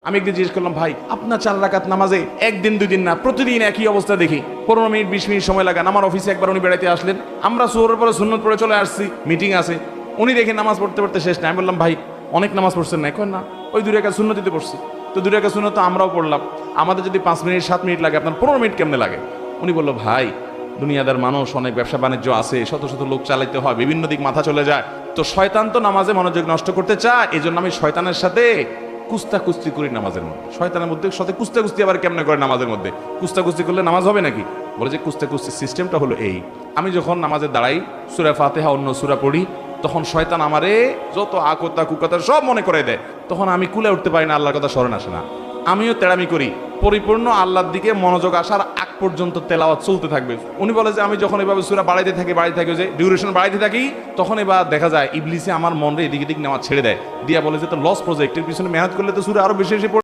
আমি একদিন জিজ্ঞেস করলাম, ভাই আপনার 4 রাকাত নামাজে একদিন 2 দিন না প্রতিদিন একই অবস্থা দেখি, 15 মিনিট 20 মিনিট সময় লাগান। আমার অফিসে একবার উনি বেড়াইতে আসলেন, আমরা সুহরের পরে সুন্নত পড়ে চলে আসছি, মিটিং আছে, উনি দেখে নামাজ পড়তে পড়তে শেষ না। আমি বললাম, ভাই অনেক নামাজ পড়ছেন না? এখন না, ওই 2 রাকাত সুন্নতিতে পড়ছি। তো 2 রাকাত সুন্নত তো আমরাও পড়লাম, আমাদের যদি 5 মিনিট 7 মিনিট লাগে, আপনার 15 মিনিট কেমনে লাগে? উনি বললো, ভাই দুনিয়াদার মানুষ, অনেক ব্যবসা বাণিজ্য আছে, শত শত লোক চালাইতে হয়, বিভিন্ন দিক মাথা চলে যায়, তো শয়তান তো নামাজে মনোযোগ নষ্ট করতে চায়, এই জন্য আমি শয়তানের সাথে কুস্তাকুস্তি করি নামাজের মধ্যে। শয়তানের মধ্যে সাথে কুস্তাকুস্তি আবার কেমনে করে নামাজের মধ্যে? কুস্তাকুস্তি করলে নামাজ হবে নাকি? বলে যে কুস্তাকুস্তির সিস্টেমটা হলো এই, আমি যখন নামাজে দাঁড়াই, সূরা ফাতিহা অন্য সূরা পড়ি, তখন শয়তান আমারে যত আকতা কুকতা সব মনে করে দেয়, তখন আমি কুলে উঠতে পারি না, আল্লাহর কথা স্মরণ আসে না। আমিও তেড়ামি করি, পরিপূর্ণ আল্লাহর দিকে মনোযোগ আসার আগ পর্যন্ত তেলাওয়াত চলতে থাকবে। উনি বলে যে আমি যখন এভাবে সূরা বাড়াইতে থাকি যে ডিউরেশন বাড়াইতে থাকি, তখন এবার দেখা যায় ইবলিসে আমার মনরে এদিক এদিক নেওয়া ছেড়ে দেয়, দিয়া বলে যে তো লস প্রজেক্টের পিছনে মেহনত করলে তো সূরা আরো বেশি বেশি